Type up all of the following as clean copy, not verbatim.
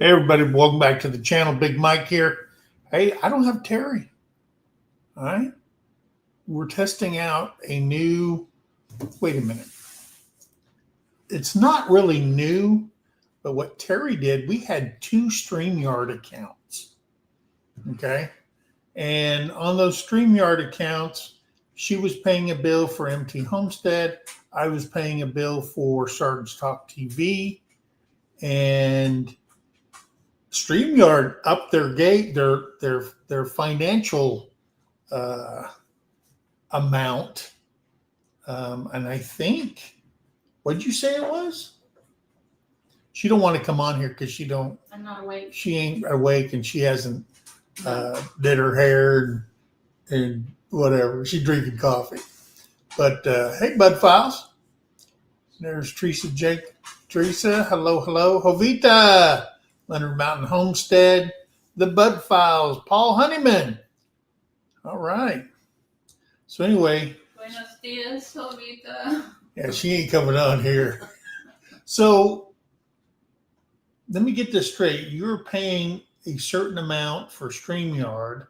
Hey everybody, welcome back to the channel. Big Mike here. Hey, I don't have Terry. All right. We're testing out a new, wait a minute. It's not really new, but what Terry did, we had 2 StreamYard accounts. Okay. And on those StreamYard accounts, she was paying a bill for MT Homestead. I was paying a bill for Sergeant's Talk TV. And StreamYard upped their financial amount, and I think, what did you say it was? She don't want to come on here because I'm not awake. She ain't awake, and she hasn't did her hair and whatever. She's drinking coffee. But hey, Bud Files. There's Teresa Teresa, hello. Jovita. Leonard Mountain Homestead, the Bud Files, Paul Honeyman. All right. So anyway. Buenos dias, Jovita. Yeah, she ain't coming on here. So let me get this straight. You're paying a certain amount for StreamYard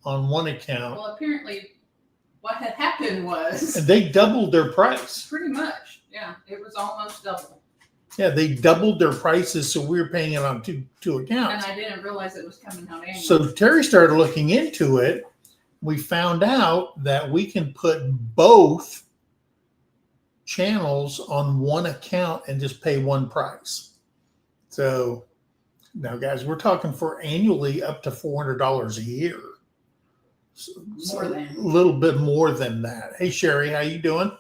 on one account. Well, apparently what had happened was. And they doubled their price. Pretty much. Yeah, it was almost double. Yeah, they doubled their prices, so we were paying it on two accounts. And I didn't realize it was coming out annually. So Terry started looking into it. We found out that we can put both channels on one account and just pay one price. So now, guys, we're talking for annually up to $400 a year. More than. A little bit more than that. Hey, Sherry, how you doing?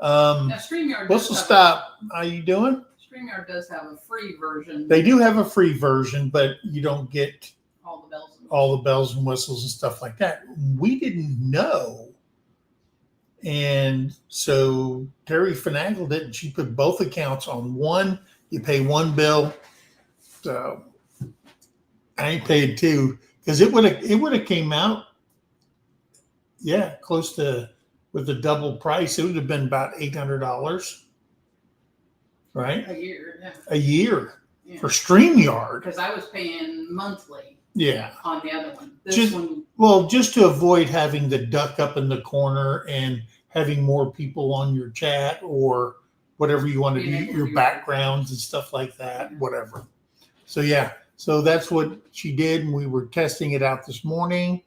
Now, StreamYard. What's the stop? How you doing? StreamYard does have a free version. They do have a free version, but you don't get all the bells and whistles and stuff like that. We didn't know. And so Terry finagled it, and she put both accounts on one. You pay one bill. So I ain't paid 2 because it would have came out, yeah, close to, with the double price, it would have been about $800. Right? A year. Yeah. A year for StreamYard. Because I was paying monthly. Yeah. On the other one. Just to avoid having the duck up in the corner and having more people on your chat or whatever you want to do, your backgrounds and stuff like that, whatever. So yeah, so that's what she did, and we were testing it out this morning.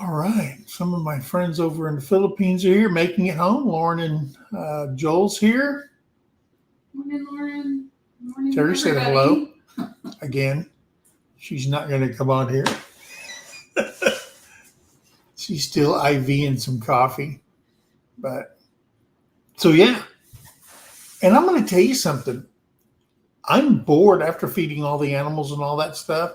All right. Some of my friends over in the Philippines are here making it home. Lauren and Joel's here. Morning, Lauren. Morning, Terry everybody. said hello. Again, she's not going to come on here. She's still IVing some coffee. But so, yeah. And I'm going to tell you something. I'm bored after feeding all the animals and all that stuff.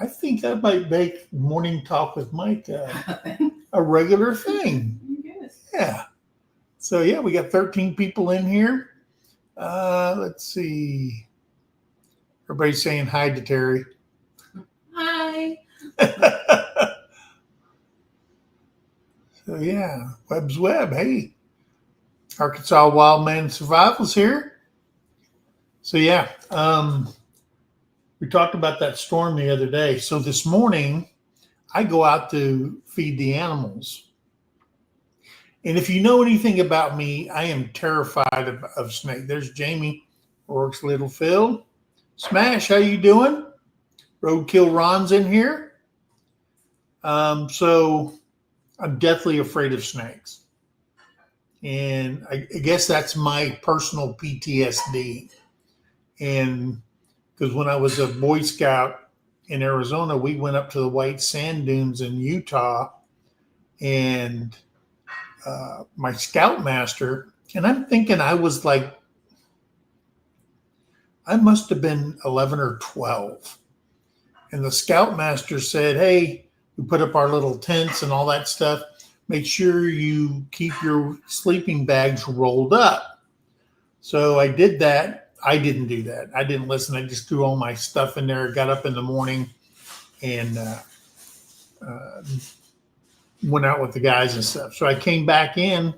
I think that might make Morning Talk with Mike a regular thing. Yes. Yeah. So, yeah, we got 13 people in here. Let's see. Everybody's saying hi to Terry. Hi. So, yeah, Webb's Web. Hey, Arkansas Wildman Survival's here. So, yeah. We talked about that storm the other day. So this morning, I go out to feed the animals. And if you know anything about me, I am terrified of snakes. There's Jamie, Orks Little Phil. Smash, how you doing? Roadkill Ron's in here. So I'm deathly afraid of snakes. And I guess that's my personal PTSD. And because when I was a Boy Scout in Arizona, we went up to the White Sand Dunes in Utah, and my scoutmaster, and I'm thinking I was like, I must have been 11 or 12. And the scoutmaster said, hey, we put up our little tents and all that stuff. Make sure you keep your sleeping bags rolled up. So I did that. I didn't do that. I didn't listen. I just threw all my stuff in there, got up in the morning, and went out with the guys and stuff. So I came back in.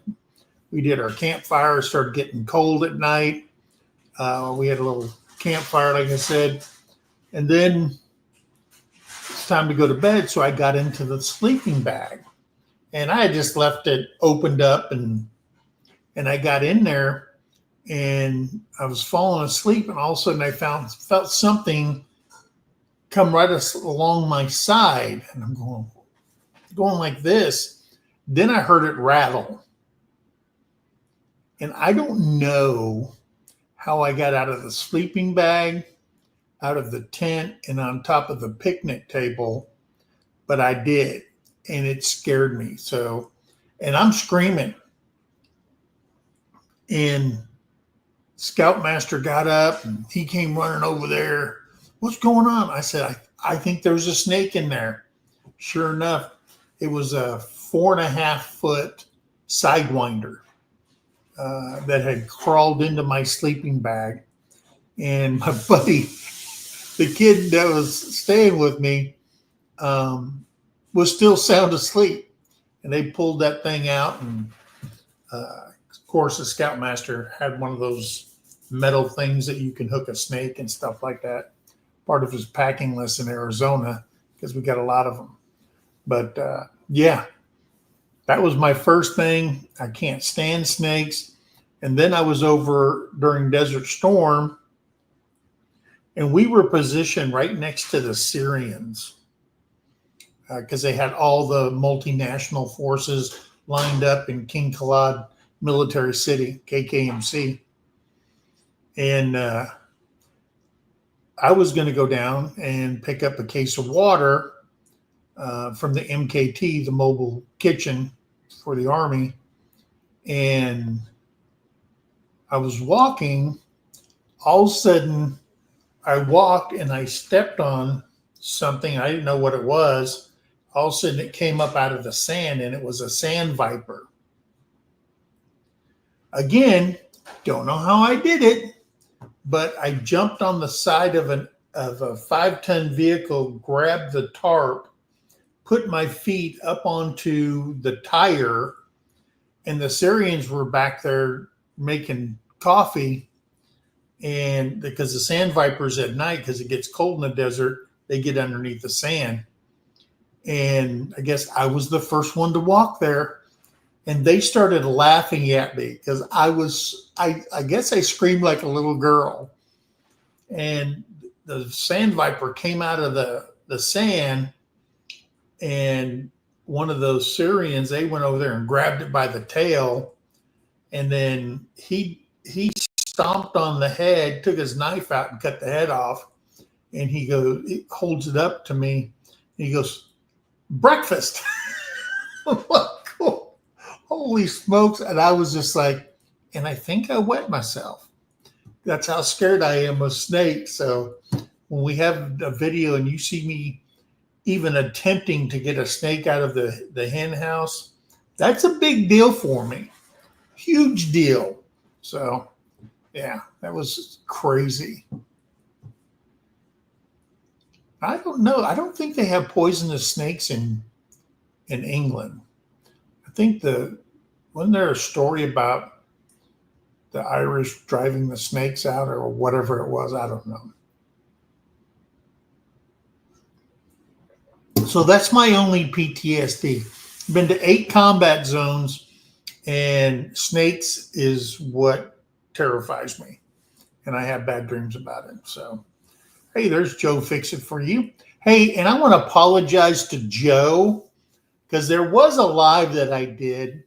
We did our campfire, started getting cold at night. We had a little campfire, like I said, and then it's time to go to bed. So I got into the sleeping bag, and I had just left it opened up, and I got in there, and I was falling asleep, and all of a sudden I felt something come right along my side, and I'm going like this. Then I heard it rattle, and I don't know how I got out of the sleeping bag, out of the tent, and on top of the picnic table, but I did, and it scared me. So, and I'm screaming, and Scoutmaster got up, and he came running over there. What's going on? I said, I think there's a snake in there. Sure enough, it was a 4.5-foot sidewinder that had crawled into my sleeping bag. And my buddy, the kid that was staying with me, was still sound asleep. And they pulled that thing out. And of course, the Scoutmaster had one of those metal things that you can hook a snake and stuff like that. Part of his packing list in Arizona, because we got a lot of them. But yeah, that was my first thing. I can't stand snakes. And then I was over during Desert Storm, and we were positioned right next to the Syrians because they had all the multinational forces lined up in King Khalid Military City, KKMC. And I was going to go down and pick up a case of water from the MKT, the mobile kitchen for the Army. And I was walking. All of a sudden, I walked and I stepped on something. I didn't know what it was. All of a sudden, it came up out of the sand, and it was a sand viper. Again, don't know how I did it, but I jumped on the side of a 5-ton vehicle, grabbed the tarp, put my feet up onto the tire, and the Syrians were back there making coffee. And because the sand vipers at night, because it gets cold in the desert, they get underneath the sand. And I guess I was the first one to walk there. And they started laughing at me because I guess I screamed like a little girl. And the sand viper came out of the sand, and one of those Syrians, they went over there and grabbed it by the tail. And then he stomped on the head, took his knife out and cut the head off. And he holds it up to me. And he goes, breakfast. Holy smokes. And I was just like, and I think I wet myself. That's how scared I am of snakes. So when we have a video and you see me even attempting to get a snake out of the hen house, that's a big deal for me. Huge deal. So yeah, that was crazy. I don't know. I don't think they have poisonous snakes in England. I think wasn't there a story about the Irish driving the snakes out or whatever it was? I don't know. So that's my only PTSD. Been to 8 combat zones, and snakes is what terrifies me. And I have bad dreams about it. So, hey, there's Joe Fix It for you. Hey, and I want to apologize to Joe because there was a live that I did,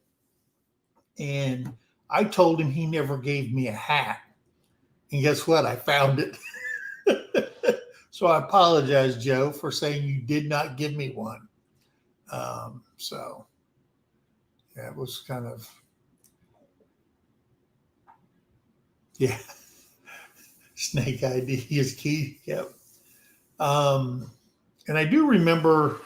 and I told him he never gave me a hat. And guess what? I found it. So I apologize, Joe, for saying you did not give me one. So yeah, it was kind of, yeah. Snake ID is key. Yep. And I do remember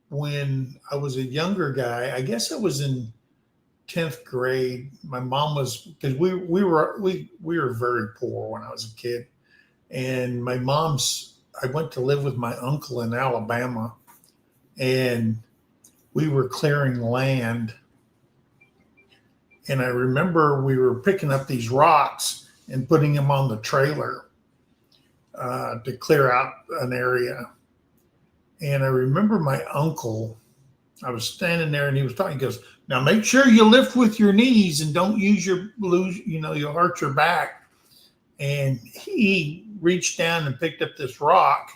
when I was a younger guy, I guess I was in 10th grade. My mom was, because we were very poor when I was a kid. And I went to live with my uncle in Alabama, and we were clearing land. And I remember we were picking up these rocks and putting them on the trailer to clear out an area. And I remember my uncle, I was standing there and he was talking. He goes, "Now make sure you lift with your knees and don't you'll hurt your back." And he reached down and picked up this rock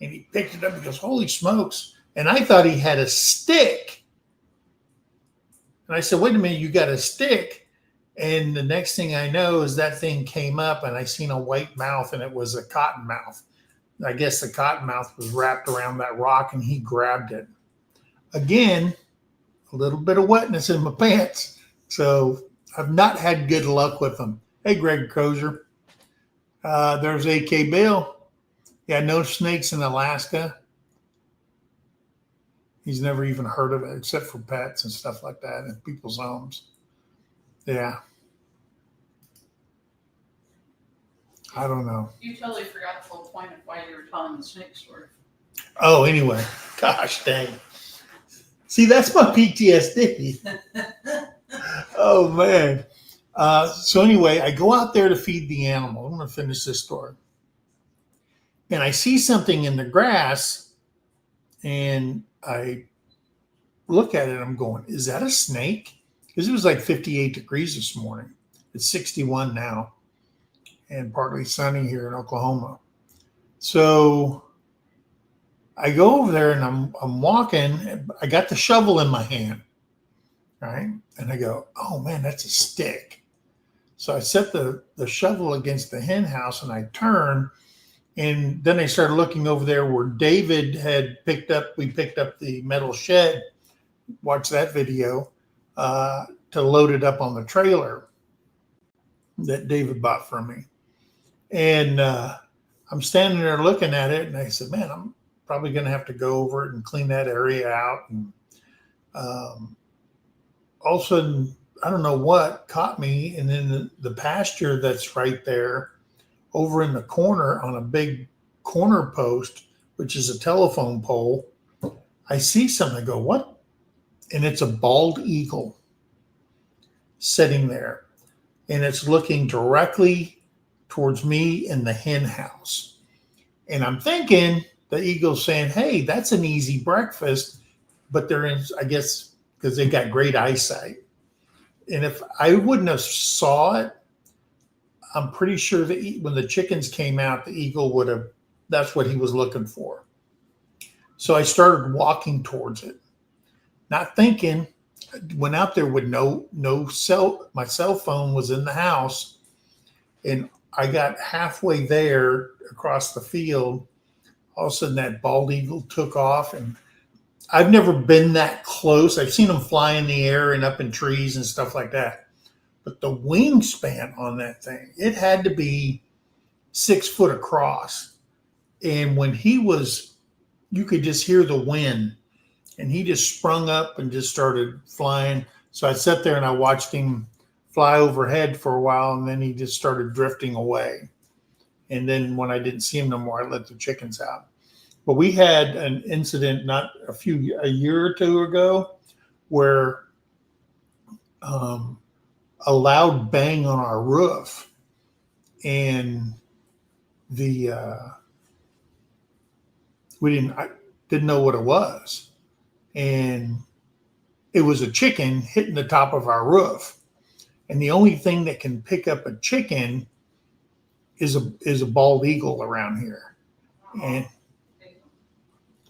and he picked it up. He goes, "Holy smokes." And I thought he had a stick. And I said, "Wait a minute, you got a stick?" And the next thing I know is that thing came up and I seen a white mouth and it was a cottonmouth. I guess the cottonmouth was wrapped around that rock and he grabbed it. Again, a little bit of wetness in my pants. So I've not had good luck with them. Hey, Greg Crozier. There's AK Bill. Yeah, no snakes in Alaska. He's never even heard of it except for pets and stuff like that in people's homes. Yeah. I don't know. You totally forgot the whole point of why you were telling the snake story. Oh, anyway. Gosh dang. See, that's my PTSD. Oh, man. So anyway, I go out there to feed the animal. I'm going to finish this story. And I see something in the grass, and I look at it. I'm going, is that a snake? Because it was like 58 degrees this morning. It's 61 now and partly sunny here in Oklahoma. So I go over there and I'm walking. I got the shovel in my hand, right? And I go, oh, man, that's a stick. So I set the shovel against the hen house and I turn. And then I started looking over there where David had picked up the metal shed. Watch that video to load it up on the trailer that David bought from me. And I'm standing there looking at it, and I said, man, I'm probably going to have to go over it and clean that area out. And all of a sudden, I don't know what caught me. And then the pasture that's right there over in the corner on a big corner post, which is a telephone pole, I see something. I go, what? And it's a bald eagle sitting there. And it's looking directly towards me in the hen house. And I'm thinking the eagle's saying, hey, that's an easy breakfast. But they're in, I guess, because they got great eyesight. And if I wouldn't have saw it, I'm pretty sure that when the chickens came out, the eagle would have, that's what he was looking for. So I started walking towards it, not thinking. Went out there with my cell phone was in the house, and I got halfway there across the field. All of a sudden that bald eagle took off, and I've never been that close. I've seen them fly in the air and up in trees and stuff like that. But the wingspan on that thing, it had to be 6 foot across. And when he was, you could just hear the wind. And he just sprung up and just started flying. So I sat there and I watched him fly overhead for a while, and then he just started drifting away. And then when I didn't see him no more, I let the chickens out. But we had an incident not a year or two ago where a loud bang on our roof, and I didn't know what it was. And it was a chicken hitting the top of our roof. And the only thing that can pick up a chicken is a bald eagle around here. And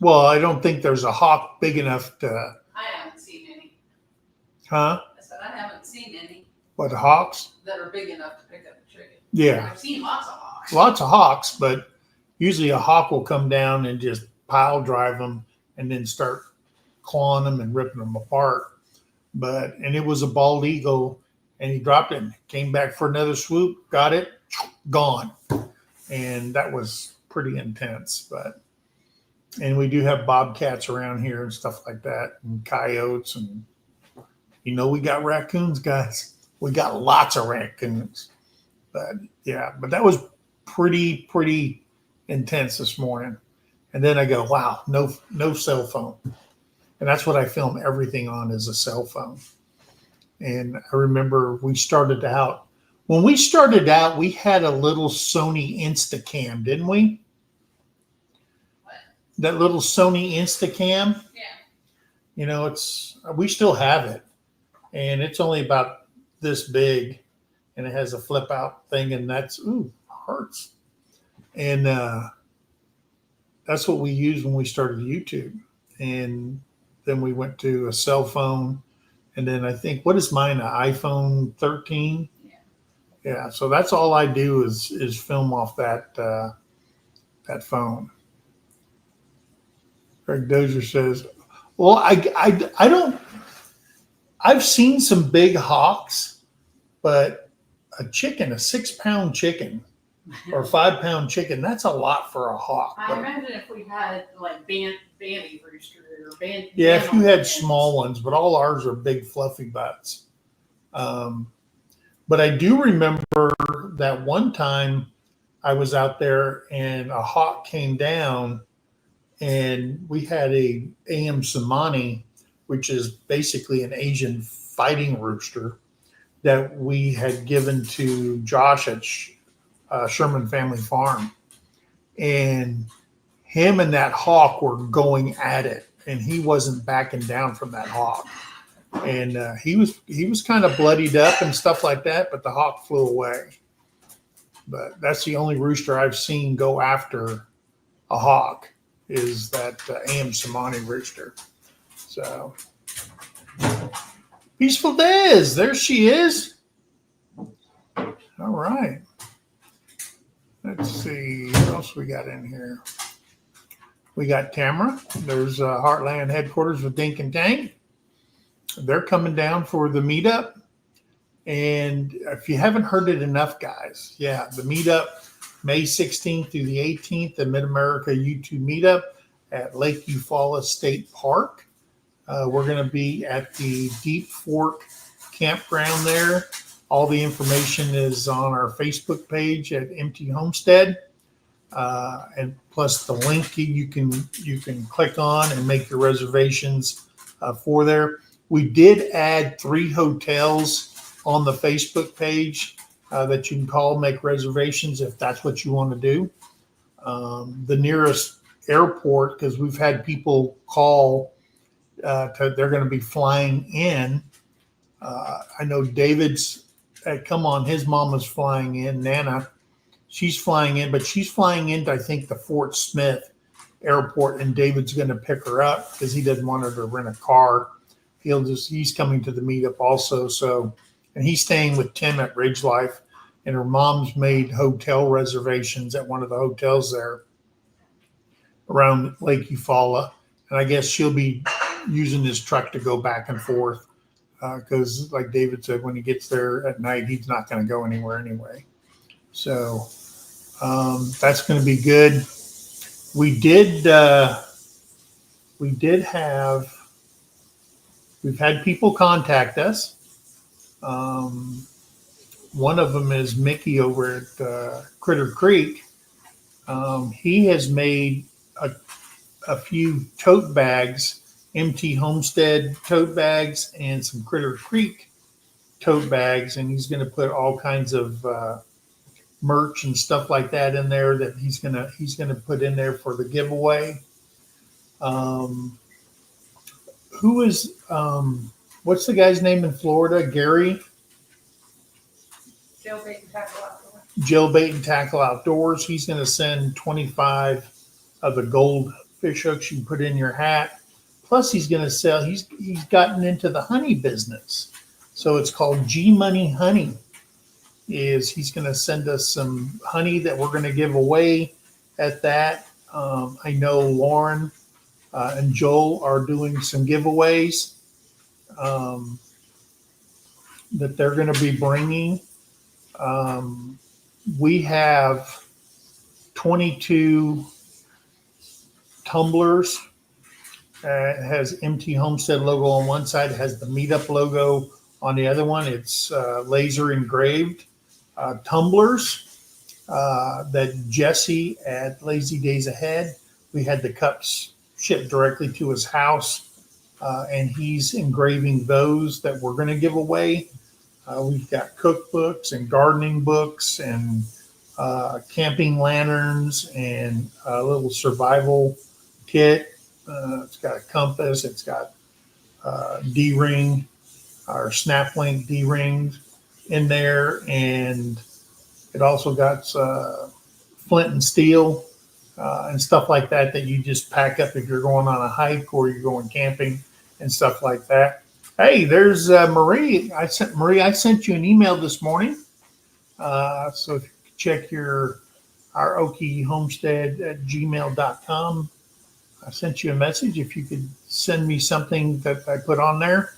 well, I don't think there's a hawk big enough to. I haven't seen any. Huh? I said I haven't seen any What, hawks? that are big enough to pick up a chicken. Yeah. I've seen lots of hawks. Lots of hawks, but usually a hawk will come down and just pile drive them and then start clawing them and ripping them apart. And it was a bald eagle, and he dropped it and came back for another swoop, got it, gone. And that was pretty intense. And we do have bobcats around here and stuff like that, and coyotes, and we got raccoons, guys. We got lots of raccoons. But that was pretty intense this morning. And then I go, wow, no cell phone. And that's what I film everything on, is a cell phone. And I remember we started out, when we started out, we had a little Sony Instacam, didn't we? What? That little Sony Instacam. Yeah. You know, we still have it, and it's only about this big, and it has a flip out thing, and that's hurts. And that's what we used when we started YouTube, and then we went to a cell phone, and then I think what is mine, an iPhone 13? Yeah. Yeah, so that's all I do is film off that phone. Greg Dozier says, "Well, I don't. I've seen some big hawks, but a 6-pound chicken or 5-pound chicken, that's a lot for a hawk. I imagine if we had like bandy rooster or band. Yeah, if you had small ones, but all ours are big fluffy butts. But I do remember that one time I was out there and a hawk came down, and we had a AM Samani, which is basically an Asian fighting rooster that we had given to Josh at Sherman Family Farm. And him and that hawk were going at it, and he wasn't backing down from that hawk. And he was kind of bloodied up and stuff like that, but the hawk flew away. But that's the only rooster I've seen go after a hawk, is that AM Samani rooster. So, Peaceful Des, there she is. All right. Let's see what else we got in here. We got Tamara. There's Heartland headquarters with Dink and Tank. They're coming down for the meetup. And if you haven't heard it enough, guys, yeah, the meetup, May 16th through the 18th, the Mid-America YouTube meetup at Lake Eufaula State Park. We're going to be at the Deep Fork campground there. All the information is on our Facebook page at MT Homestead. And plus the link you can click on and make your reservations for there. We did add 3 hotels on the Facebook page that you can call, make reservations if that's what you want to do. The nearest airport, because we've had people call, they're going to be flying in. I know David's come on, his mama's flying in, Nana. She's flying in, but she's flying into, I think, the Fort Smith airport, and David's going to pick her up because he doesn't want her to rent a car. He's coming to the meetup also. So, and he's staying with Tim at Ridge Life, and her mom's made hotel reservations at one of the hotels there around Lake Eufaula. And I guess she'll be using this truck to go back and forth because, like David said, when he gets there at night, he's not going to go anywhere anyway. So that's going to be good. We've had people contact us. One of them is Mickey over at Critter Creek. He has made a few tote bags, MT Homestead tote bags, and some Critter Creek tote bags, and he's going to put all kinds of merch and stuff like that in there that he's gonna put in there for the giveaway. Who is what's the guy's name in Florida? Gary? Jailbait and Tackle Outdoors. Jailbait and Tackle Outdoors. He's going to send 25 of the gold fish hooks you can put in your hat. Plus, he's going to sell. He's gotten into the honey business, so it's called G Money Honey. He's going to send us some honey that we're going to give away at that. I know Lauren and Joel are doing some giveaways that they're going to be bringing. We have 22 tumblers. It has MT Homestead logo on one side. It has the meetup logo on the other one. It's laser engraved tumblers that Jesse at Lazy Days Ahead, we had the cups shipped directly to his house and he's engraving those that we're going to give away. We've got cookbooks and gardening books and camping lanterns and a little survival kit. It's got a compass. It's got D-ring or snap link D-rings in there, and it also got flint and steel and stuff like that that you just pack up if you're going on a hike or you're going camping and stuff like that. Hey, there's Marie. I sent you an email this morning. So if you could check our Okie Homestead at gmail.com. I sent you a message. If you could send me something that I put on there.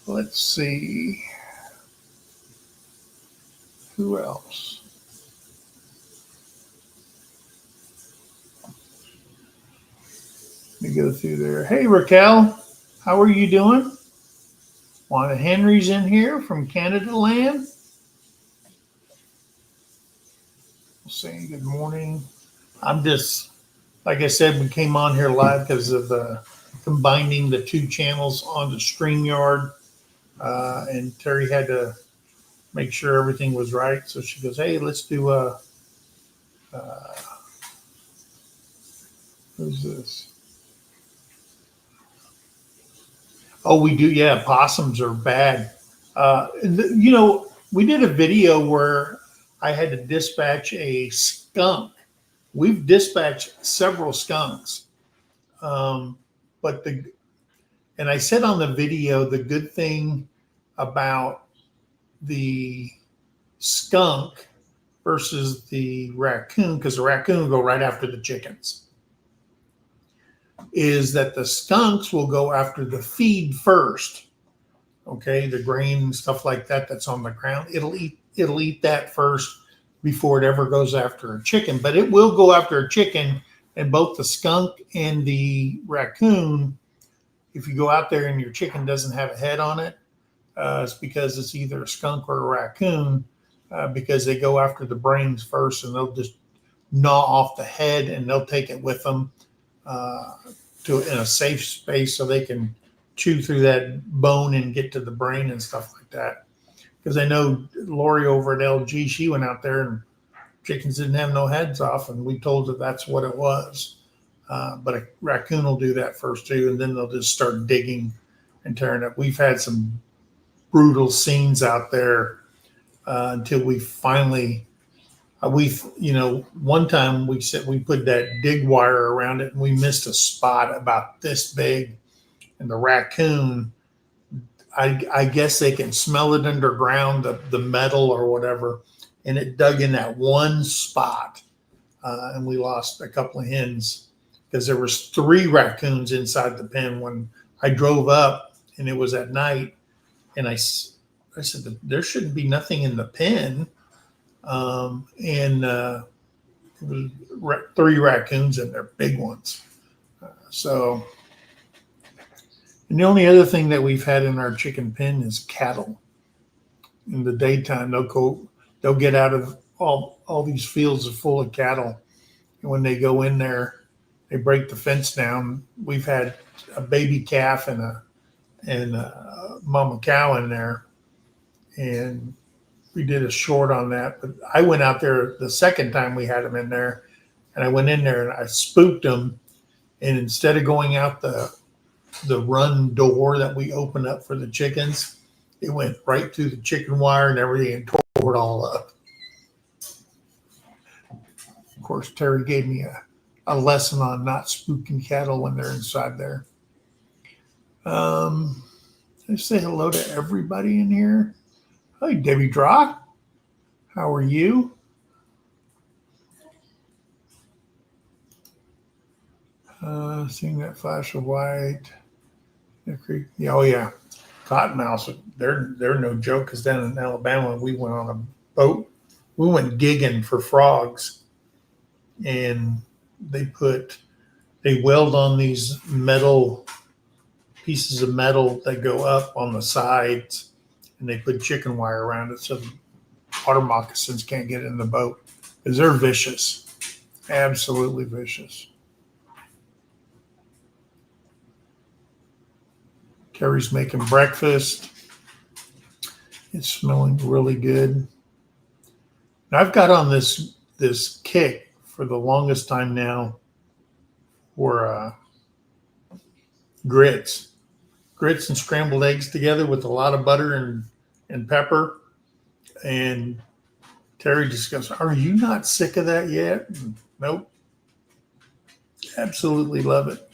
Let's see. Who else? Let me go through there. Hey, Raquel, how are you doing? Wanda Henry's in here from Canada Land. Saying good morning. I'm just, like I said, we came on here live because of combining the two channels onto StreamYard. And Terry had to make sure everything was right. So she goes, hey, let's do who's this? Oh, we do. Yeah. Possums are bad. We did a video where I had to dispatch a skunk. We've dispatched several skunks. And I said on the video, the good thing about the skunk versus the raccoon, because the raccoon will go right after the chickens, is that the skunks will go after the feed first. Okay, the grain and stuff like that that's on the ground. It'll eat that first before it ever goes after a chicken. But it will go after a chicken, and both the skunk and the raccoon, if you go out there and your chicken doesn't have a head on it, it's because it's either a skunk or a raccoon, because they go after the brains first, and they'll just gnaw off the head, and they'll take it with them in a safe space so they can chew through that bone and get to the brain and stuff like that. Because I know Lori over at LG, she went out there and chickens didn't have no heads off, and we told her that's what it was. But a raccoon will do that first too, and then they'll just start digging and tearing up. We've had some brutal scenes out there until we finally, one time we put that dig wire around it and we missed a spot about this big, and the raccoon, I guess they can smell it underground, the metal or whatever, and it dug in that one spot, and we lost a couple of hens because there was 3 raccoons inside the pen when I drove up, and it was at night, and I said there shouldn't be nothing in the pen, and it was 3 raccoons in there, big ones. And the only other thing that we've had in our chicken pen is cattle. In the daytime, they'll get out of all these fields are full of cattle. And when they go in there, they break the fence down. We've had a baby calf and a mama cow in there. And we did a short on that. But I went out there the second time we had them in there, and I went in there and I spooked them. And instead of going out the run door that we open up for the chickens, it went right through the chicken wire and everything and tore it all up. Of course, Terry gave me a lesson on not spooking cattle when they're inside there. I say hello to everybody in here. Hi, Debbie Draw. How are you? Seeing that flash of white. Oh yeah, cottonmouths. They're no joke. Because down in Alabama, we went on a boat. We went gigging for frogs, and they weld on these pieces of metal that go up on the sides, and they put chicken wire around it so the water moccasins can't get in the boat because they're vicious, absolutely vicious. Terrie's making breakfast. It's smelling really good. And I've got on this kick for the longest time now for grits and scrambled eggs together with a lot of butter and pepper. And Terrie just goes, "Are you not sick of that yet?" Nope. Absolutely love it.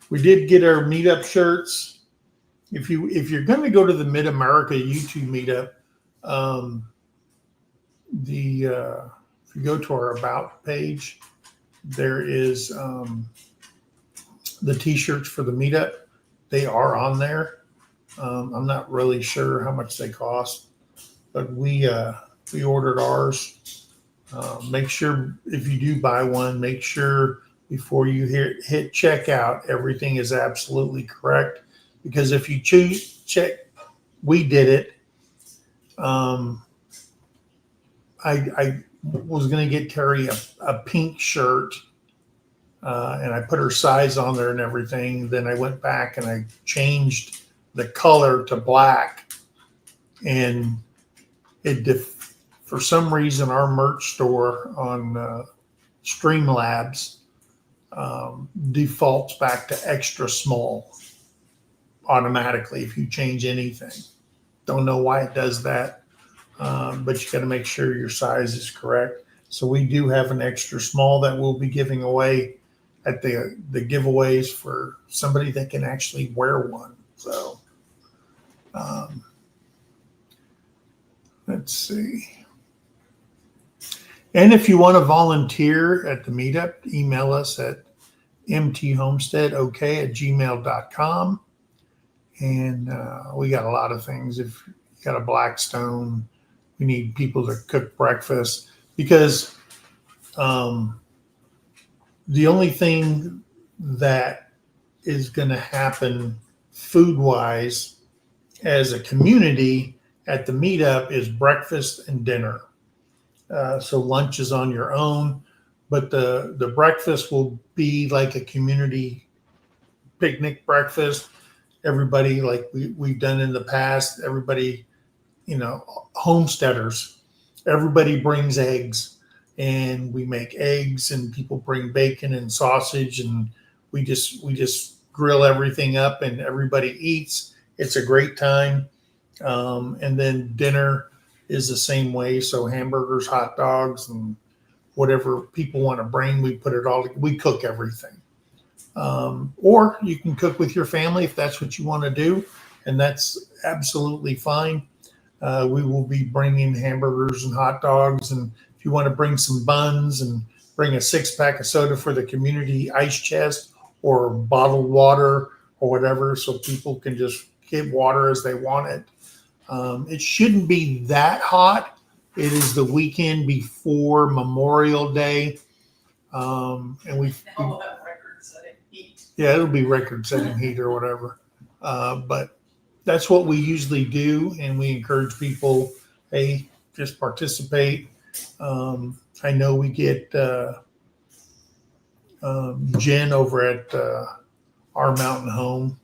We did get our meetup shirts. If you're going to go to the Mid America YouTube meetup, if you go to our about page, there is the t-shirts for the meetup. They are on there. I'm not really sure how much they cost, but we ordered ours. Make sure if you do buy one, make sure before you hit checkout, everything is absolutely correct. Because if you check, we did it. I was going to get Terrie a pink shirt, and I put her size on there and everything. Then I went back and I changed the color to black, and for some reason our merch store on Streamlabs defaults back to extra small automatically if you change anything. Don't know why it does that, but you got to make sure your size is correct. So we do have an extra small that we'll be giving away at the giveaways for somebody that can actually wear one. So let's see. And if you want to volunteer at the meetup, email us at mthomesteadok@gmail.com. And we got a lot of things. If you got a Blackstone, we need people to cook breakfast, because the only thing that is going to happen food-wise as a community at the meetup is breakfast and dinner. So lunch is on your own, but the breakfast will be like a community picnic breakfast. Everybody, like we've done in the past, everybody, homesteaders, everybody brings eggs, and we make eggs, and people bring bacon and sausage, and we just grill everything up and everybody eats. It's a great time. And then dinner is the same way. So hamburgers, hot dogs, and whatever people want to bring, we cook everything. Or you can cook with your family if that's what you want to do, and that's absolutely fine. We will be bringing hamburgers and hot dogs, and if you want to bring some buns and bring a 6-pack of soda for the community ice chest or bottled water or whatever, so people can just get water as they want it. It shouldn't be that hot. It is the weekend before Memorial Day, and it'll be record-setting heat or whatever. But that's what we usually do, and we encourage people, hey, just participate. I know we get Jen over at our mountain home.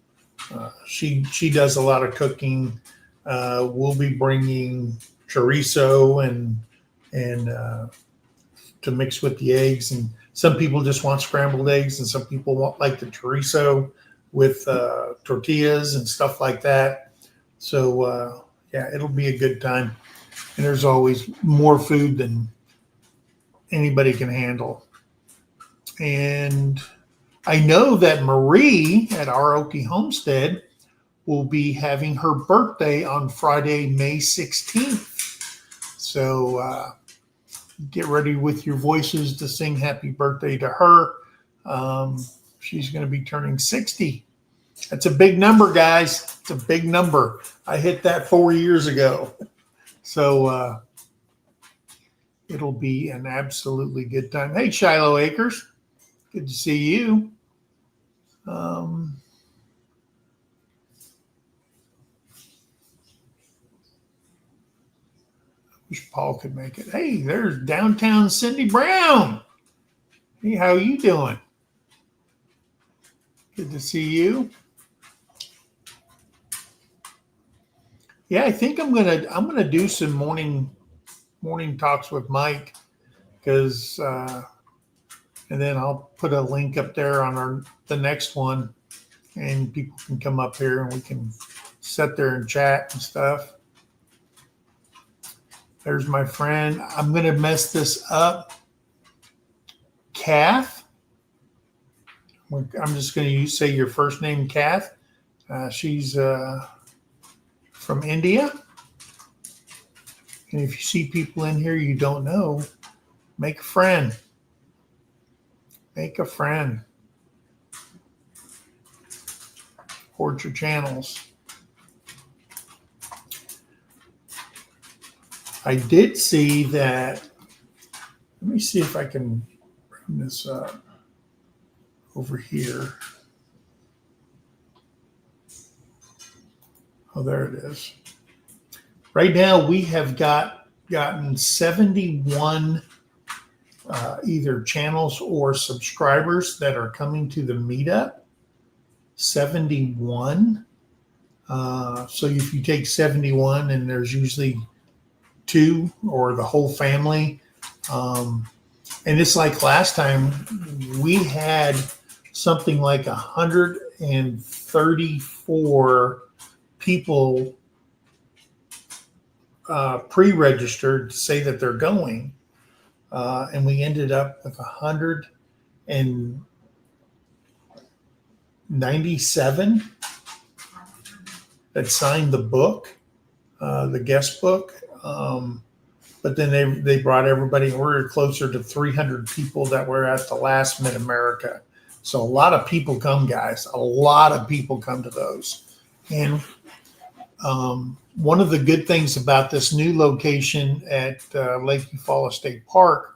She does a lot of cooking. We'll be bringing chorizo and to mix with the eggs, and some people just want scrambled eggs, and some people want like the chorizo with tortillas and stuff like that. So it'll be a good time, and there's always more food than anybody can handle. And I know that Marie at Aoki Homestead will be having her birthday on Friday, May 16th. So get ready with your voices to sing happy birthday to her. She's going to be turning 60. That's a big number, guys. It's a big number. I hit that 4 years ago. So it'll be an absolutely good time. Hey, Shiloh Acres. Good to see you. Wish Paul could make it. Hey, there's downtown Cindy Brown. Hey, how you doing? Good to see you. Yeah, I think I'm gonna do some morning talks with Mike because and then I'll put a link up there on the next one, and people can come up here and we can sit there and chat and stuff. There's my friend. I'm gonna mess this up. Kath. I'm just gonna say your first name, Kath. She's from India. And if you see people in here you don't know, make a friend. Make a friend. Support your channels. I did see that. Let me see if I can bring this up over here. Oh, there it is. Right now we have gotten 71 either channels or subscribers that are coming to the meetup. 71. So if you take 71 and there's usually 2 or the whole family, and it's like last time we had something like 134 people pre-registered to say that they're going, and we ended up with 197 that signed the book, the guest book. But then they brought everybody. We're closer to 300 people that were at the last Mid America. So a lot of people come, guys. A lot of people come to those. And one of the good things about this new location at Lakeview Falls State Park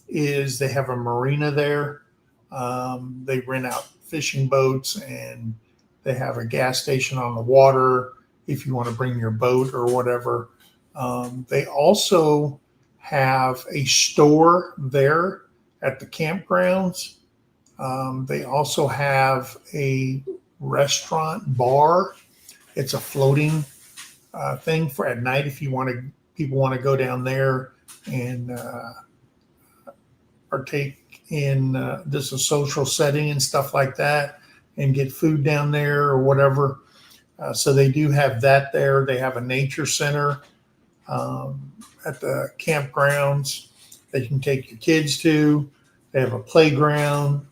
is they have a marina there. They rent out fishing boats, and they have a gas station on the water if you want to bring your boat or whatever. They also have a store there at the campgrounds. They also have a restaurant bar. It's a floating thing for at night if you people want to go down there and partake in just a social setting and stuff like that, and get food down there or whatever. So they do have that there. They have a nature center at the campgrounds that you can take your kids to. They have a playground.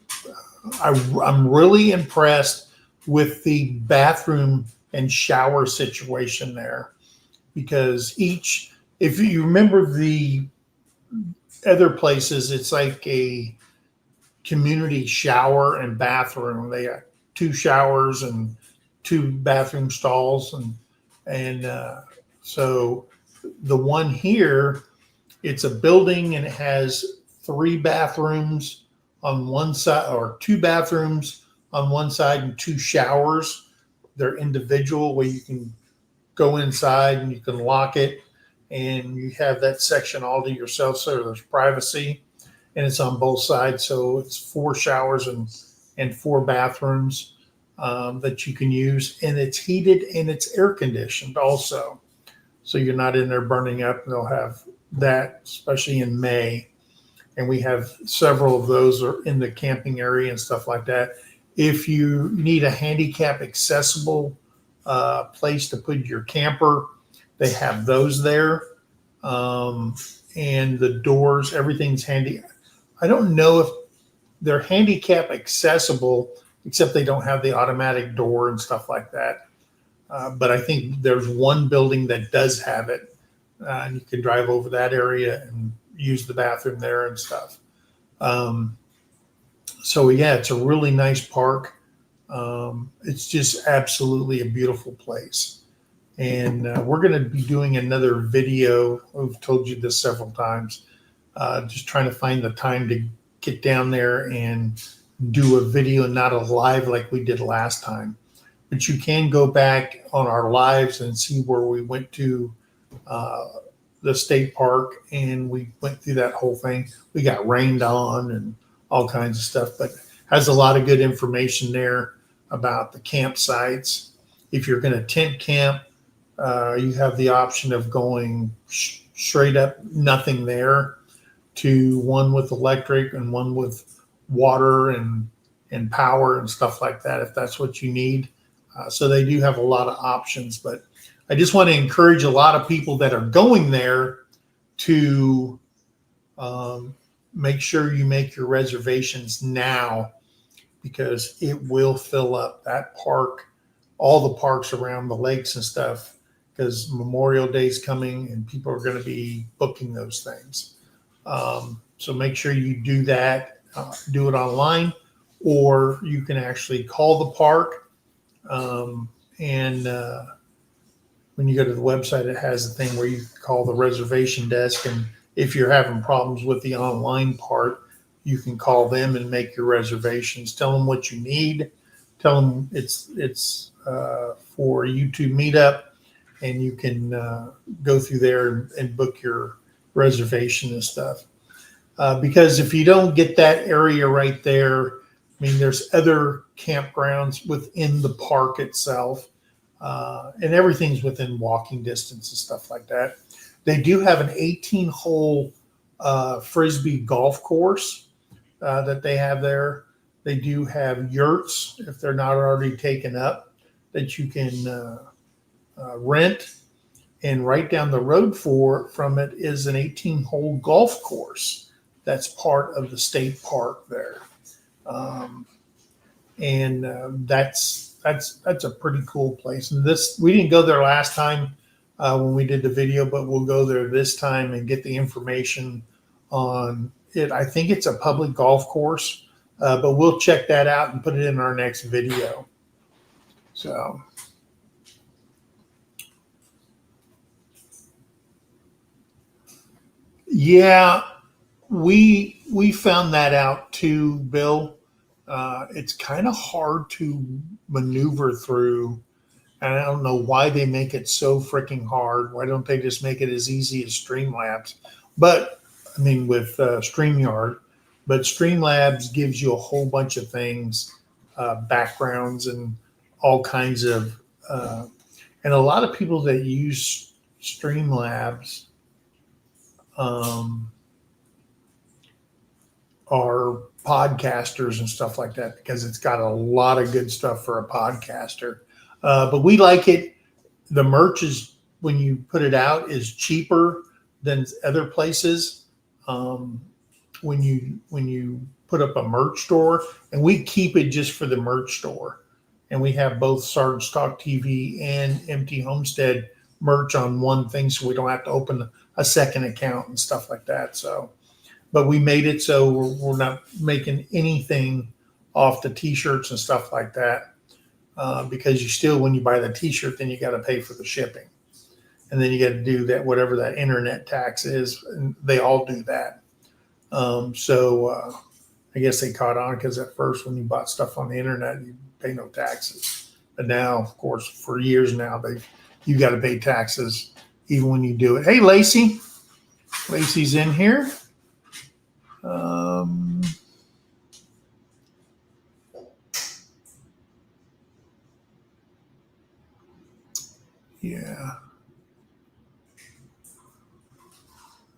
I'm really impressed with the bathroom and shower situation there, because if you remember the other places, it's like a community shower and bathroom. They got 2 showers and 2 bathroom stalls, and so the one here, it's a building and it has 3 bathrooms on one side, or 2 bathrooms on one side and 2 showers. They're individual where you can go inside and you can lock it, and you have that section all to yourself, so there's privacy, and it's on both sides. So it's 4 showers and 4 bathrooms that you can use, and it's heated and it's air conditioned also. So you're not in there burning up. They'll have that, especially in May. And we have several of those are in the camping area and stuff like that. If you need a handicap accessible place to put your camper, they have those there. And the doors, everything's handy. I don't know if they're handicap accessible, except they don't have the automatic door and stuff like that. But I think there's one building that does have it. And you can drive over that area and use the bathroom there and stuff. So yeah, it's a really nice park. It's just absolutely a beautiful place. And we're going to be doing another video. I've told you this several times. Just trying to find the time to get down there and do a video, not a live like we did last time. But you can go back on our lives and see where we went to the state park, and we went through that whole thing. We got rained on and all kinds of stuff, but has a lot of good information there about the campsites. If you're going to tent camp, You have the option of going straight up, nothing there, to one with electric and one with water and power and stuff like that, if that's what you need. So they do have a lot of options, but I just want to encourage a lot of people that are going there to make sure you make your reservations now, because it will fill up that park, all the parks around the lakes and stuff, because Memorial Day is coming and people are going to be booking those things. So make sure you do that, do it online, or you can actually call the park. And when you go to the website, it has a thing where you can call the reservation desk. And if you're having problems with the online part, you can call them and make your reservations. Tell them what you need. Tell them it's for a YouTube meetup, and you can go through there and book your reservation and stuff. Because if you don't get that area right there, I mean, there's other campgrounds within the park itself, and everything's within walking distance and stuff like that. They do have an 18-hole Frisbee golf course that they have there. They do have yurts, if they're not already taken up, that you can rent. And right down the road from it is an 18-hole golf course that's part of the state park there. That's a pretty cool place. And we didn't go there last time when we did the video, but we'll go there this time and get the information on it. I think it's a public golf course, but we'll check that out and put it in our next video. So. Yeah, we found that out too, Bill. It's kind of hard to maneuver through, and I don't know why they make it so freaking hard. Why don't they just make it as easy as Streamlabs? But I mean, with StreamYard, but Streamlabs gives you a whole bunch of things, backgrounds and all kinds of, and a lot of people that use Streamlabs are podcasters and stuff like that, because it's got a lot of good stuff for a podcaster. But we like it. The merch is, when you put it out, is cheaper than other places. When you put up a merch store, and we keep it just for the merch store. And we have both Sarge Talk TV and Empty Homestead merch on one thing, so we don't have to open a second account and stuff like that. So, but we made it so we're not making anything off the t-shirts and stuff like that, because you still, when you buy the t-shirt, then you got to pay for the shipping, and then you got to do that, whatever that internet tax is, and they all do that. So I guess they caught on, because at first when you bought stuff on the internet, you pay no taxes, but now, of course, for years now, you got to pay taxes even when you do it. Hey, Lacey's in here. Yeah.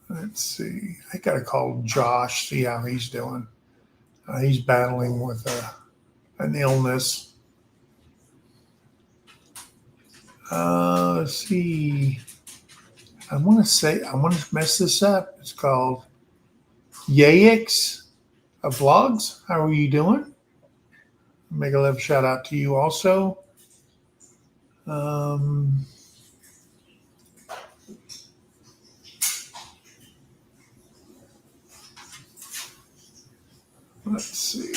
Let's see. I got to call Josh, see how he's doing. He's battling with an illness. Let's see. I want to mess this up. It's called Yayix Vlogs. How are you doing? Make a love shout out to you also. Let's see.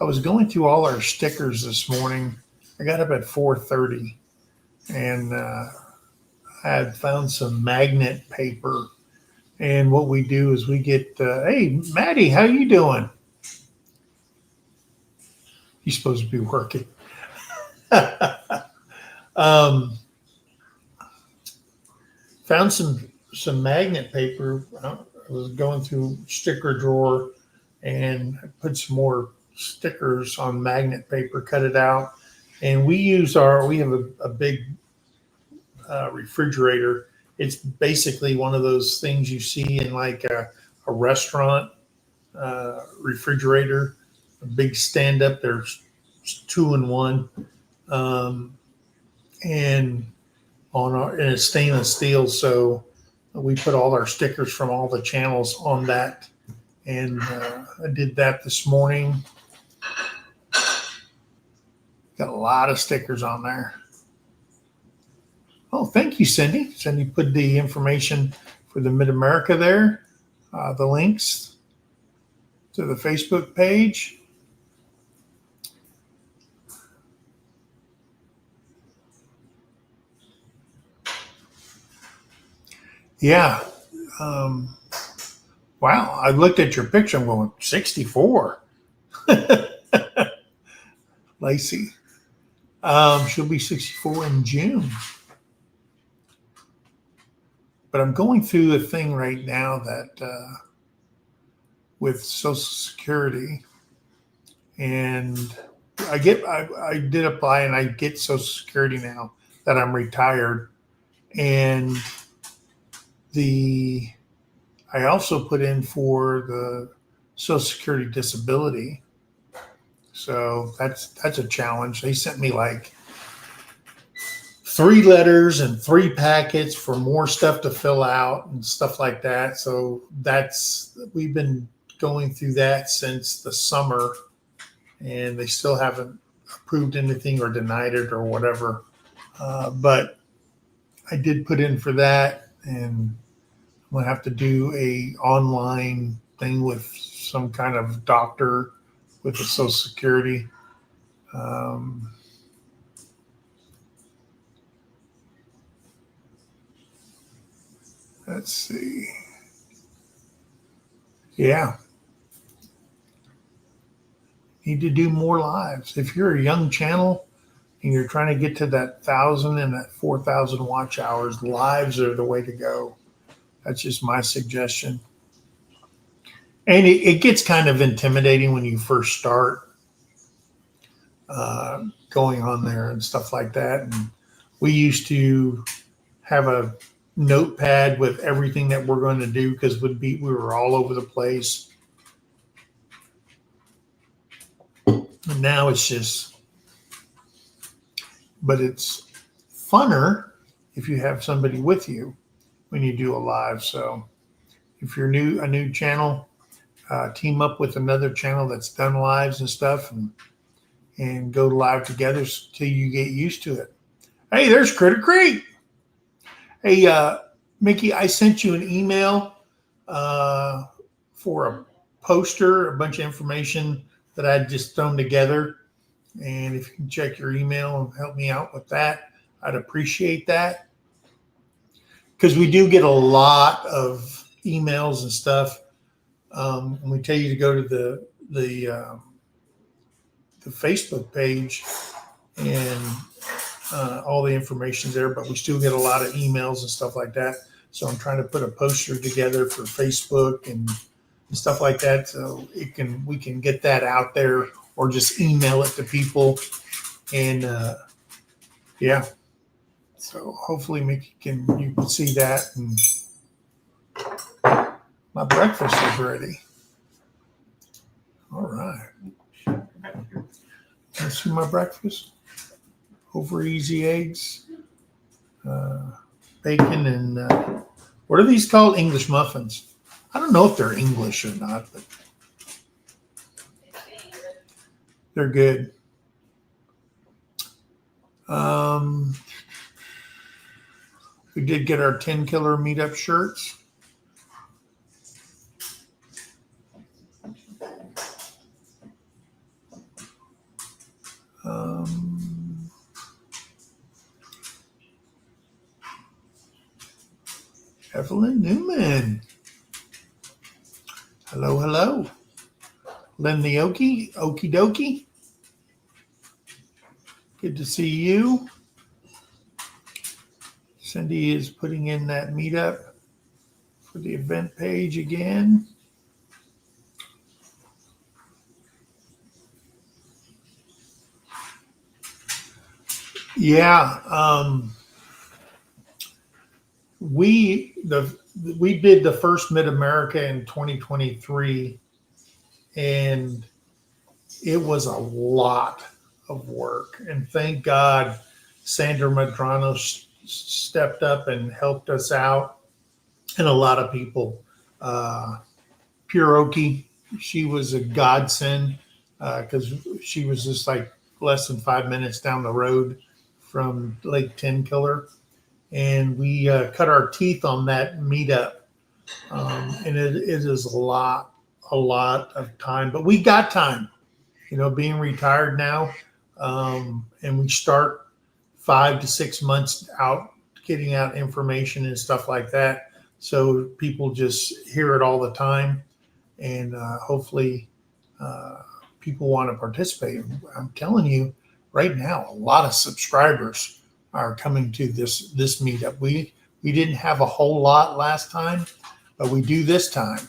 I was going through all our stickers this morning. I got up at 4:30, and I had found some magnet paper. And what we do is we get, hey, Maddie, how you doing? You're supposed to be working. Found some magnet paper. I was going through sticker drawer and put some more stickers on magnet paper, cut it out. And we have a big refrigerator. It's basically one of those things you see in like a restaurant refrigerator, a big stand up. There's 2 in 1, and and it's stainless steel. So we put all our stickers from all the channels on that, and I did that this morning. Got a lot of stickers on there. Oh, thank you, Cindy. Cindy put the information for the Mid-America there, the links to the Facebook page. Yeah. Wow. I looked at your picture. I'm going, 64. Lacey. She'll be 64 in June. But I'm going through a thing right now that with Social Security, and I did apply, and I get Social Security now that I'm retired, and I also put in for the Social Security disability. So that's a challenge. They sent me like 3 letters and 3 packets for more stuff to fill out and stuff like that. So we've been going through that since the summer, and they still haven't approved anything or denied it or whatever. But I did put in for that, and I'm gonna have to do a online thing with some kind of doctor with the Social Security. Let's see. Yeah. Need to do more lives. If you're a young channel and you're trying to get to that 1,000 and that 4,000 watch hours, lives are the way to go. That's just my suggestion. And it gets kind of intimidating when you first start going on there and stuff like that. And we used to have a notepad with everything that we're going to do because we were all over the place. And now it's just, but it's funner if you have somebody with you when you do a live. So if you're a new channel, team up with another channel that's done lives and stuff, and go live together till you get used to it. Hey, there's Critter Creek. Hey, Mickey, I sent you an email for a poster, a bunch of information that I'd just thrown together. And if you can check your email and help me out with that, I'd appreciate that. Because we do get a lot of emails and stuff. And we tell you to go to the Facebook page, and all the information's there, but we still get a lot of emails and stuff like that. So I'm trying to put a poster together for Facebook and stuff like that, so we can get that out there, or just email it to people. And yeah, so hopefully you can see that. And my breakfast is ready. All right, let's see my breakfast. Over easy eggs, bacon, and what are these called? English muffins. I don't know if they're English or not, but they're good. We did get our 10 Killer Meetup shirts. Evelyn Newman. Hello, hello. Len the Okie dokie. Good to see you. Cindy is putting in that meetup for the event page again. Yeah. we did the first Mid America in 2023, and it was a lot of work. And thank God Sandra Madrano stepped up and helped us out, and a lot of people. Puroki, she was a godsend because she was just like less than 5 minutes down the road from Lake Tenkiller. And we cut our teeth on that meetup. And it is a lot of time, but we got time, being retired now. And we start 5 to 6 months out getting out information and stuff like that. So people just hear it all the time. And hopefully people want to participate. I'm telling you right now, a lot of subscribers are coming to this meetup. We didn't have a whole lot last time, but we do this time.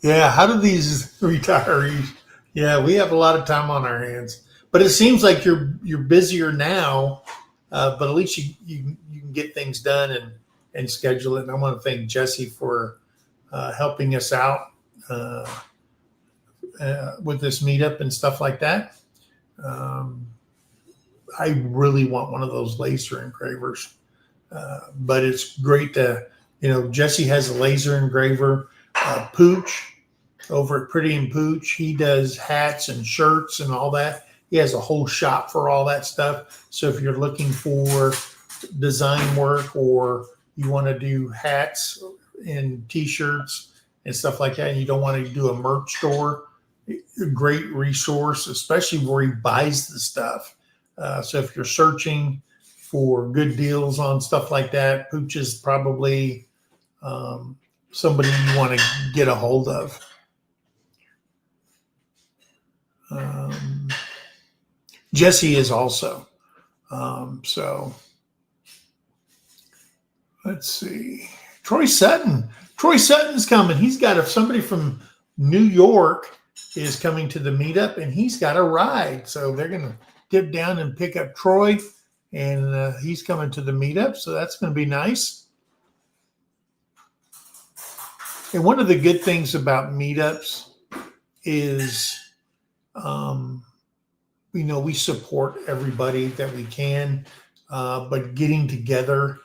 Yeah, how do these retirees? Yeah, we have a lot of time on our hands, but it seems like you're busier now. But at least you can get things done and schedule it. And I want to thank Jesse for helping us out with this meetup and stuff like that. I really want one of those laser engravers, but it's great to, Jesse has a laser engraver. Pooch over at Pretty and Pooch, he does hats and shirts and all that. He has a whole shop for all that stuff. So if you're looking for design work or you want to do hats and t-shirts and stuff like that, and you don't want to do a merch store, a great resource, especially where he buys the stuff. So if you're searching for good deals on stuff like that, Pooch is probably somebody you want to get a hold of. Jesse is also. So let's see. Troy Sutton's coming. He's got somebody from New York is coming to the meetup, and he's got a ride. So they're going to dip down and pick up Troy, and he's coming to the meetup. So that's going to be nice. And one of the good things about meetups is, we support everybody that we can, but getting together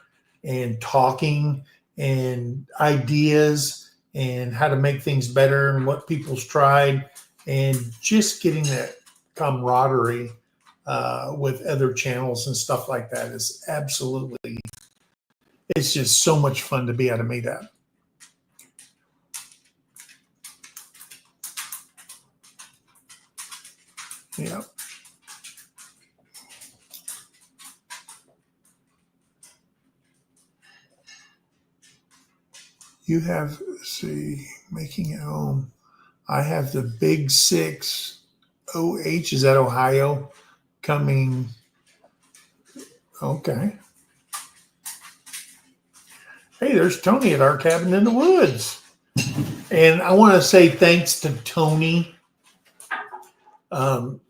and talking and ideas and how to make things better and what people's tried and just getting that camaraderie with other channels and stuff like that is absolutely, it's just so much fun to be at a meetup. Yeah. You have, making it home. I have the Big 6 OH, is that Ohio, coming. Okay. Hey, there's Tony at our cabin in the woods. And I want to say thanks to Tony.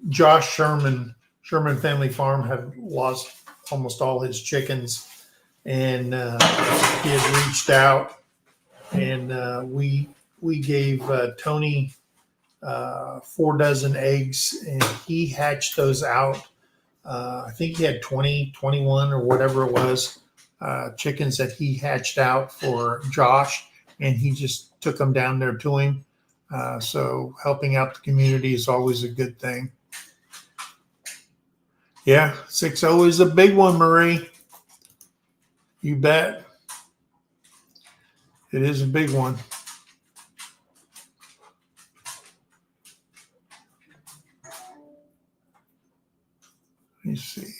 Josh Sherman Family Farm had lost almost all his chickens, and he had reached out, and we gave Tony 4 dozen eggs, and he hatched those out. I think he had 20, 21 or whatever it was, chickens that he hatched out for Josh, and he just took them down there to him. So helping out the community is always a good thing. Yeah, 6-0 is a big one, Marie. You bet. It is a big one. Let me see.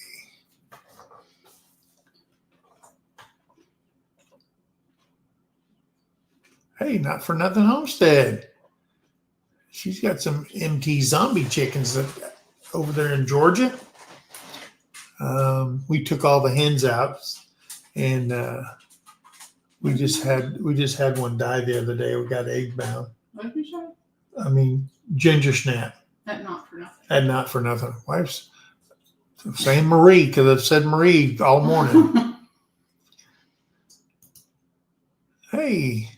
Hey, Not For Nothing Homestead. She's got some MT zombie chickens over there in Georgia. We took all the hens out, and we just had one die the other day. We got egg bound. What did you say? I mean, ginger snap. That Not For Nothing. And Not For Nothing. saying Marie because I've said Marie all morning. Hey,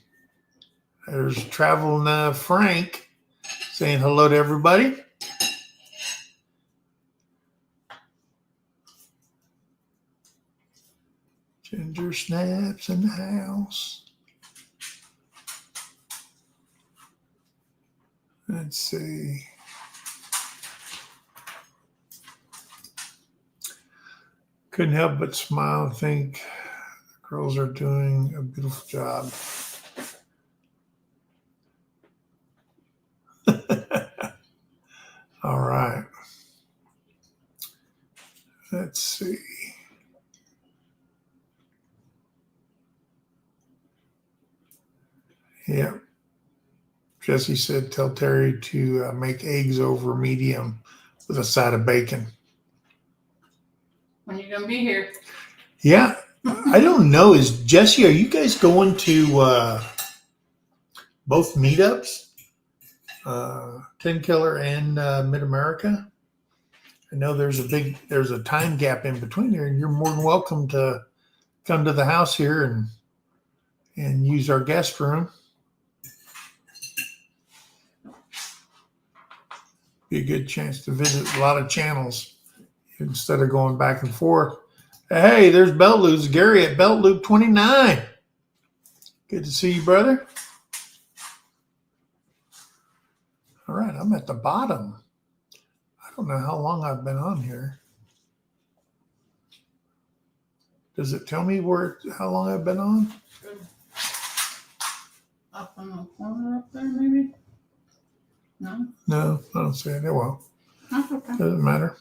there's Traveling Frank saying hello to everybody. Ginger Snaps in the house. Let's see. Couldn't help but smile and think the girls are doing a beautiful job. All right. Let's see. Yeah. Jesse said, tell Terry to make eggs over medium with a side of bacon. When you gonna be here? Yeah. I don't know. Is Jesse, are you guys going to both meetups? 10 Killer and Mid-America? I know there's a time gap in between there, and you're more than welcome to come to the house here and use our guest room. Be a good chance to visit a lot of channels instead of going back and forth. Hey, there's Belt Loops. Gary at Belt Loop 29. Good to see you, brother. All right, I'm at the bottom. I don't know how long I've been on here. Does it tell me how long I've been on? Up in the corner up there, maybe? No? No, I don't see it. Well, That's okay. doesn't matter.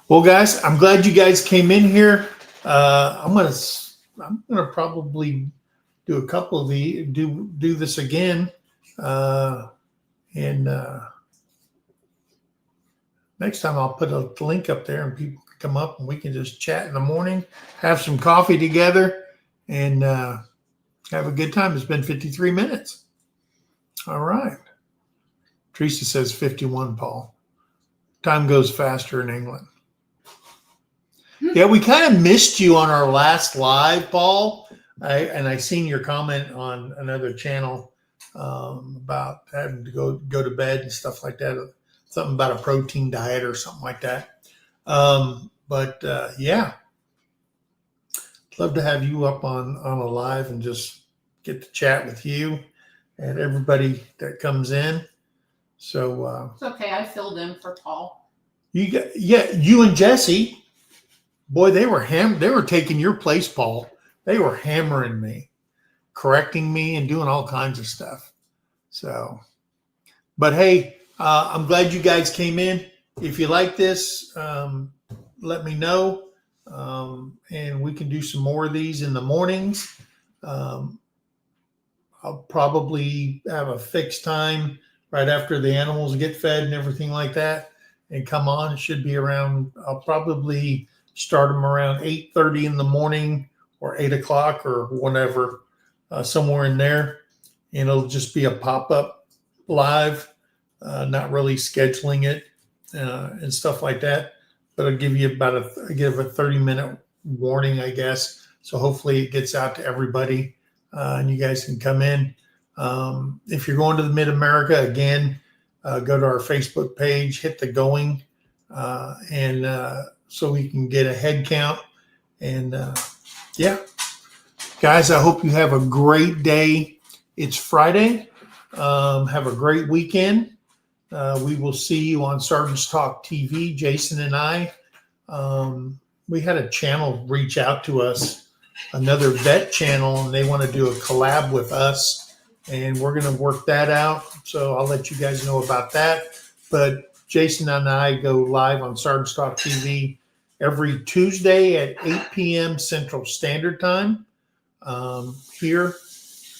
Well, guys, I'm glad you guys came in here. I'm gonna probably do a couple of do this again, and next time I'll put a link up there and people can come up and we can just chat in the morning, have some coffee together, and have a good time. It's been 53 minutes. All right. Teresa says 51, Paul. Time goes faster in England. Yeah, we kind of missed you on our last live, Paul. I seen your comment on another channel about having to go to bed and stuff like that. Something about a protein diet or something like that. Yeah, love to have you up on a live and just get to chat with you and everybody that comes in. So It's okay. I filled in for Paul. You and Jesse, boy, they were taking your place, Paul. They were hammering me, correcting me, and doing all kinds of stuff. So, but hey, I'm glad you guys came in. If you like this, let me know, and we can do some more of these in the mornings. I'll probably have a fixed time right after the animals get fed and everything like that, and come on. It should be around. I'll probably start them around 8:30 in the morning or 8 o'clock or whenever, somewhere in there, and it'll just be a pop-up live, not really scheduling it and stuff like that. But I'll give you about a 30-minute warning, I guess. So hopefully it gets out to everybody, and you guys can come in. If you're going to the Mid-America, again, go to our Facebook page, hit the going, and so we can get a head count. And yeah, guys, I hope you have a great day. It's Friday. Have a great weekend. We will see you on Sergeant's Talk TV, Jason and I. We had a channel reach out to us, another vet channel, and they want to do a collab with us, and we're going to work that out. So I'll let you guys know about that. But Jason and I go live on Sergeant's Talk TV every Tuesday at 8 p.m. Central Standard Time here.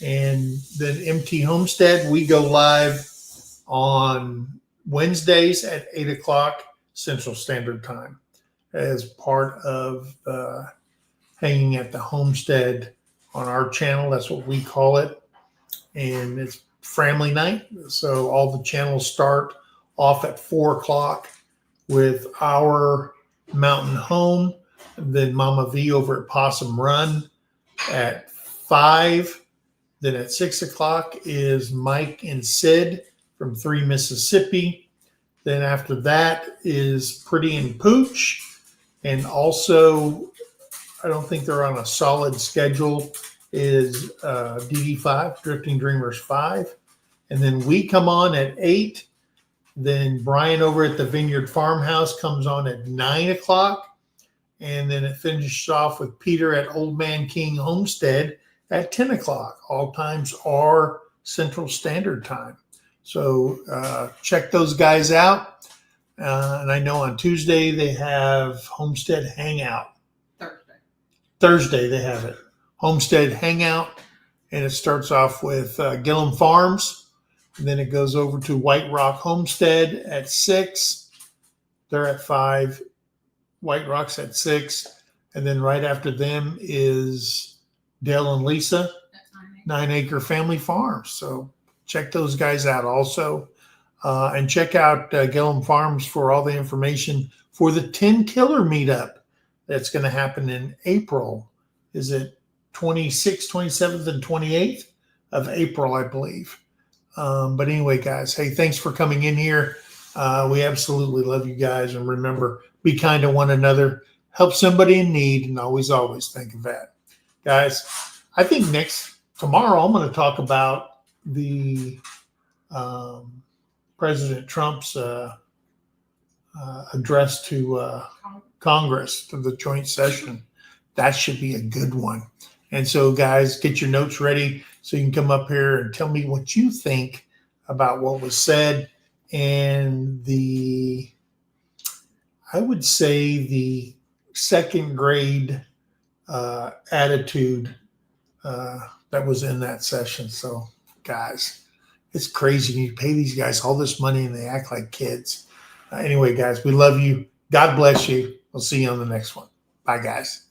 And then MT Homestead, we go live on Wednesdays at 8 o'clock Central Standard Time as part of hanging at the Homestead on our channel. That's what we call it. And it's family night. So all the channels start off at 4 o'clock with our Mountain Home. Then Mama V over at Possum Run at 5. Then at 6 o'clock is Mike and Sid from 3 Mississippi. Then after that is Pretty and Pooch. And also, I don't think they're on a solid schedule, is DD5, Drifting Dreamers 5. And then we come on at 8. Then Brian over at the Vineyard Farmhouse comes on at 9 o'clock. And then it finishes off with Peter at Old Man King Homestead at 10 o'clock. All times are Central Standard Time. So check those guys out. And I know on Tuesday they have Homestead Hangout. Thursday they have it. Homestead Hangout. And it starts off with Gillum Farms. And then it goes over to White Rock Homestead at 6. They're at 5. White Rock's at 6. And then right after them is Dale and Lisa, 9 Acre Family Farms. So check those guys out also. And check out Gillum Farms for all the information for the 10 Killer meetup that's going to happen in April. Is it 26th, 27th, and 28th of April, I believe. But anyway, guys, hey, thanks for coming in here. We absolutely love you guys. And remember, be kind to one another, help somebody in need, and always think of that. Guys, I think tomorrow I'm going to talk about the President Trump's address to Congress, to the joint session. That should be a good one. And so, guys, get your notes ready so you can come up here and tell me what you think about what was said and I would say the second grade attitude that was in that session. So, guys, it's crazy. You pay these guys all this money and they act like kids. Anyway, guys, we love you. God bless you. We'll see you on the next one. Bye, guys.